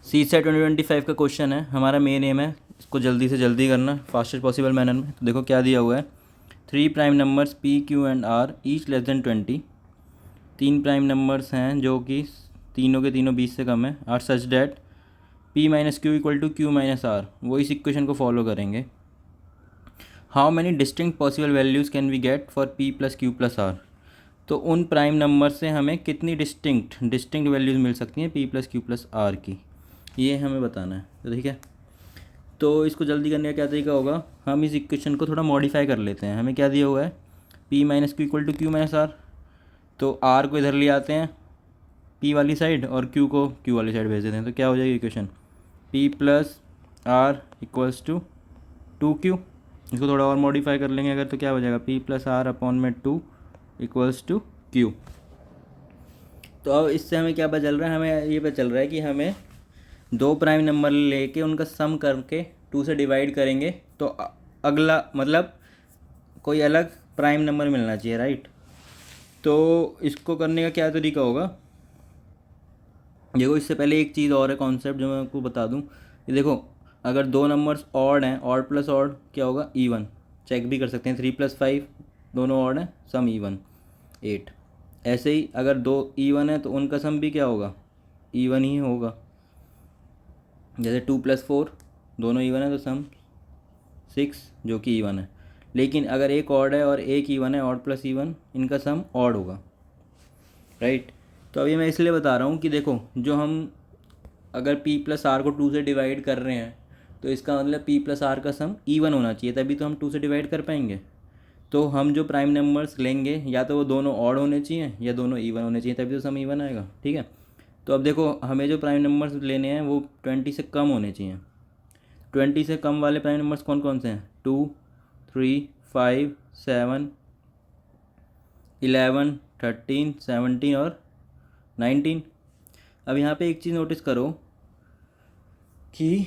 सी set 2025 का question है। हमारा मेन एम है इसको जल्दी से जल्दी करना, फास्टेस्ट पॉसिबल मैनर में। तो देखो क्या दिया हुआ है, 3 prime numbers P Q and R each less than 20। 3 prime numbers हैं जो कि तीनों के तीनों 20 से कम है, R such that P minus Q equal to Q minus R. वो इस इक्वेशन को फॉलो करेंगे। How many distinct possible values can we get for P plus Q plus R. तो उन प्राइम नंबर से हमें कितनी डिस्टिंक्ट वैल्यूज़ मिल सकती हैं P plus Q plus R की, ये हमें बताना है। तो ठीक है, तो इसको जल्दी करने का क्या तरीका होगा, हम इस इक्वेशन को थोड़ा मॉडिफाई कर लेते हैं। हमें क्या दिया हुआ है, P minus Q equal to Q minus R. तो आर को इधर ले आते हैं पी वाली साइड और क्यू को क्यू वाली साइड भेज देते हैं। तो क्या हो जाएगी equation, P plus R equals to 2q। इसको थोड़ा और मॉडिफाई कर लेंगे अगर, तो क्या हो जाएगा, पी प्लस आर अपॉन में 2 इक्वल्स टू क्यू। तो अब इससे हमें क्या पता चल रहा है, हमें ये पता चल रहा है कि हमें दो प्राइम नंबर लेके उनका सम करके 2 से डिवाइड करेंगे तो अगला मतलब कोई अलग प्राइम नंबर मिलना चाहिए, राइट। तो इसको करने का क्या तरीका होगा, देखो इससे पहले एक चीज़ और है कॉन्सेप्ट जो मैं आपको बता दूं। ये देखो, अगर दो नंबर्स ऑड हैं, ऑड प्लस ऑड क्या होगा, इवन। चेक भी कर सकते हैं, 3+5 दोनों ऑड हैं, सम इवन 8। ऐसे ही अगर दो इवन है तो उनका सम भी क्या होगा, इवन ही होगा। जैसे 2+4 दोनों इवन है तो सम 6 जो कि इवन है। लेकिन अगर एक ऑड है और एक इवन है, ऑड प्लस इवन, इनका सम ऑड होगा, राइट। तो अभी मैं इसलिए बता रहा हूँ कि देखो, जो हम अगर p प्लस आर को 2 से डिवाइड कर रहे हैं तो इसका मतलब p प्लस आर का सम इवन होना चाहिए, तभी तो हम 2 से डिवाइड कर पाएंगे। तो हम जो प्राइम नंबर्स लेंगे या तो वो दोनों ऑड होने चाहिए या दोनों इवन होने चाहिए, तभी तो सम इवन आएगा, ठीक है। तो अब देखो, हमें जो प्राइम नंबर्स लेने हैं वो 20 से कम होने चाहिए। 20 से कम वाले प्राइम नंबर्स कौन कौन से हैं, 2, 3, 5, 7, 11, 13, 17 और 19। अब यहाँ पे एक चीज़ नोटिस करो कि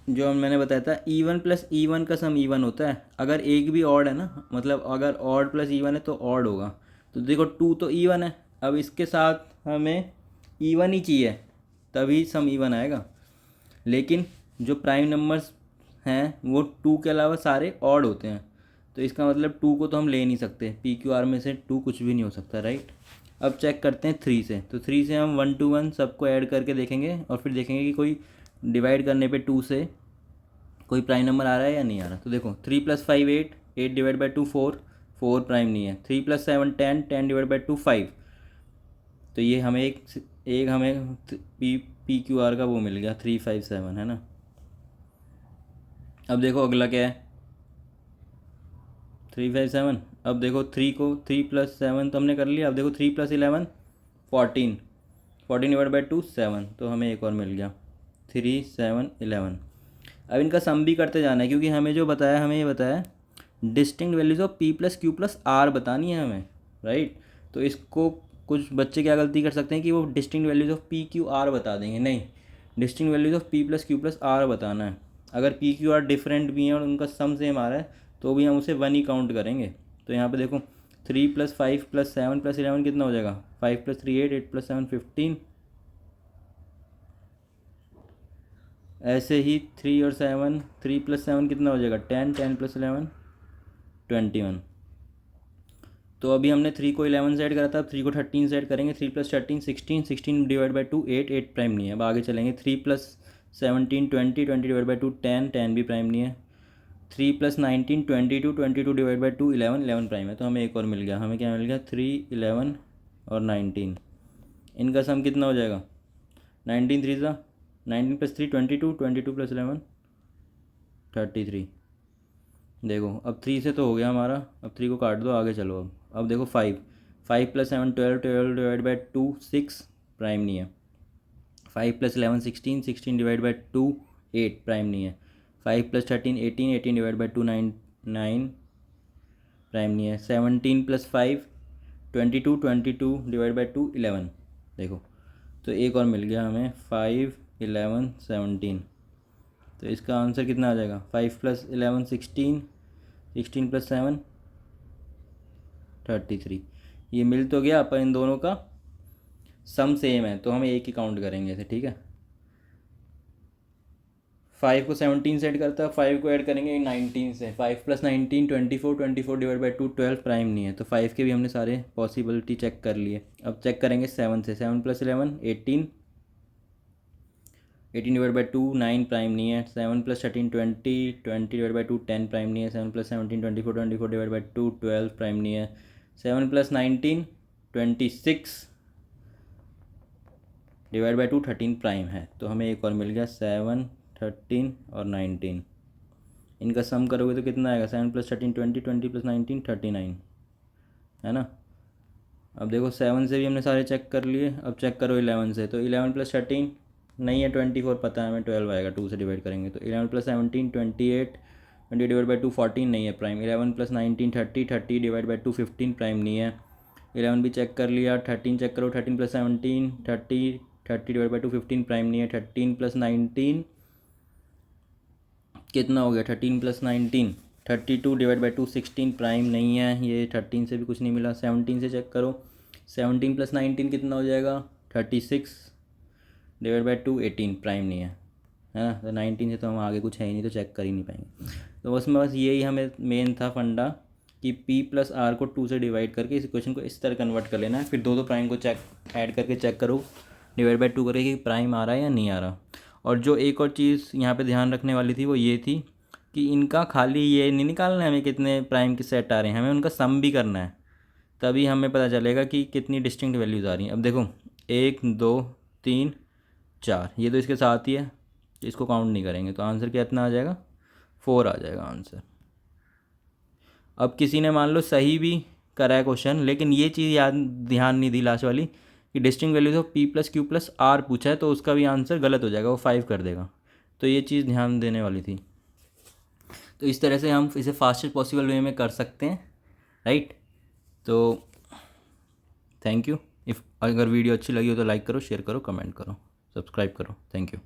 जो मैंने बताया था, इवन प्लस इवन का सम इवन होता है। अगर एक भी ऑड है ना, मतलब अगर ऑड प्लस इवन है तो ऑड होगा। तो देखो 2 तो इवन है, अब इसके साथ हमें इवन ही चाहिए तभी सम इवन आएगा। लेकिन जो प्राइम नंबर्स हैं वो 2 के अलावा सारे ऑड होते हैं, तो इसका मतलब 2 को तो हम ले नहीं सकते, पी क्यू आर में से 2 कुछ भी नहीं हो सकता, राइट। अब चेक करते हैं 3 से। तो 3 से हम 1 to 1 सबको ऐड करके देखेंगे और फिर देखेंगे कि कोई डिवाइड करने पे 2 से कोई प्राइम नंबर आ रहा है या नहीं आ रहा। तो देखो 3+5 8, 8 डिवाइड बाई 2 4, 4 प्राइम नहीं है। 3+7 10, 10 डिवाइड बाई 2 5। तो ये हमें एक हमें पी क्यू आर का वो मिल गया 357, है ना। अब देखो अगला क्या है, 357। अब देखो 3+7 तो हमने कर लिया। अब देखो 3+11 14, 14 डिवाइड बाई 2 7, तो हमें एक और मिल गया 3 7 11। अब इनका सम भी करते जाना है, क्योंकि हमें जो बताया, हमें ये बताया distinct values of P plus Q plus R बतानी है हमें, राइट। तो इसको कुछ बच्चे क्या गलती कर सकते हैं कि वो distinct values of P Q R बता देंगे, नहीं, distinct values of P plus Q plus R बताना है। अगर पी क्यू आर डिफरेंट भी हैं और उनका सम सेम आ रहा है तो भी हम उसे 1 ही काउंट करेंगे। तो यहाँ पे देखो 3+5+7+11 कितना हो जाएगा, 5+3 8, 8+7 15। ऐसे ही 3 और 7, 3+7 कितना हो जाएगा 10, 10+11 21। तो अभी हमने 3 को 11 से ऐड करा था, अब 3 को 13 से ऐड करेंगे। 3+13 16, 16 डिवाइड बाई 2 8, 8 प्राइम नहीं है। अब आगे चलेंगे, 3+17 20, 20 डिवाइड बाई 2 10, 10 भी प्राइम नहीं है। 3+19 22, 22 डिवाइड बाई 2 11, 11 प्राइम है। तो हमें एक और मिल गया, हमें क्या मिल गया 3 11 और 19। इनका सम कितना हो जाएगा, 19 3 ज़ा 19+3 22, 22+11 33। देखो अब 3 से तो हो गया हमारा, अब 3 को काट दो, आगे चलो। अब देखो 5, 5+7 12, 12 डिवाइड बाई 2 6 प्राइम नहीं है। 5+11 16, 16 डिवाइड बाई 2 8 प्राइम नहीं है। 5+13 18, 18 डिवाइड बाई 2 9, 9 प्राइम नहीं है। 17+5 22, 22 डिवाइड बाई 2 11। देखो तो एक और मिल गया हमें 5 11 17। तो इसका आंसर कितना आ जाएगा, 5+11 16, 16+7 33। ये मिल तो गया, पर इन दोनों का सम सेम है तो हम एक ही काउंट करेंगे इसे, ठीक है। 5 को 17 से ऐड करता है, 5 को ऐड करेंगे 19 से, 5 + 19 24, 24 डिवाइड बाई 2 12, प्राइम नहीं है, तो 5 के भी हमने सारे पॉसिबिलिटी चेक कर लिए। अब चेक करेंगे 7 से, 7 + 11 18, 18 डिवाइड बाई 2 9, प्राइम नहीं है। 7 + 13 20, 20 डिवाइड बाई 2 10, प्राइम नहीं है। 7 + 17 24, 24 डिवाइड बाई 2 12, प्राइम नहीं है। 7 + 19 26 डिवाइड बाई 2 13, प्राइम है। तो हमें एक और मिल गया 7 13 और 19, इनका सम करोगे तो कितना आएगा? 7 + 13 20, 20 + 19 39, है ना। अब देखो 7 से भी हमने सारे चेक कर लिए, अब चेक करो 11 से। तो 11 + 13 नहीं है 24, पता है हमें 12 आएगा, 2 से डिवाइड करेंगे। तो 11 + 17 28, 20 डिवाइड बाई 2 14 नहीं है, प्राइम। 11 + 19 30, 30 डिवाइड बाई 2 15, प्राइम नहीं है। 11 भी चेक कर लिया, 13 चेक करो, 13 + 17 30, 30 डिवाइड बाई 2 15, प्राइम नहीं है। 13 + 19 कितना हो गया? 13 + 19 32 डिवाइड बाई 2 16, प्राइम नहीं है। ये 13 से भी कुछ नहीं मिला। 17 से चेक करो, 17 + 19 कितना हो जाएगा? 36 डिवाइड बाई 2 18, प्राइम नहीं है ना। तो 19 से तो हम आगे कुछ है ही नहीं, तो चेक कर ही नहीं पाएंगे। तो बस यही हमें मेन था फंडा कि P + R को 2 से डिवाइड करके इस इक्वेशन को इस तरह कन्वर्ट कर लेना है। फिर दो प्राइम को ऐड करके चेक करो डिवाइड बाई 2 करके कि प्राइम आ रहा है या नहीं आ रहा। और जो एक और चीज़ यहाँ पे ध्यान रखने वाली थी वो ये थी कि इनका खाली ये नहीं निकालना है हमें कितने प्राइम के सेट आ रहे हैं, हमें उनका सम भी करना है, तभी हमें पता चलेगा कि कितनी डिस्टिंक्ट वैल्यूज़ आ रही हैं। अब देखो 1 2 3 4, ये तो इसके साथ ही है, इसको काउंट नहीं करेंगे, तो आंसर कितना आ जाएगा? 4 आ जाएगा आंसर। अब किसी ने मान लो सही भी करा है क्वेश्चन, लेकिन ये चीज़ ध्यान नहीं दी लास्ट वाली कि distinct values of P + Q + R पूछा है, तो उसका भी आंसर गलत हो जाएगा, वो 5 कर देगा। तो ये चीज़ ध्यान देने वाली थी। तो इस तरह से हम इसे फास्टेस्ट पॉसिबल वे में कर सकते हैं, राइट। तो थैंक यू। इफ़ अगर वीडियो अच्छी लगी हो तो लाइक करो, शेयर करो, कमेंट करो, सब्सक्राइब करो। Thank you.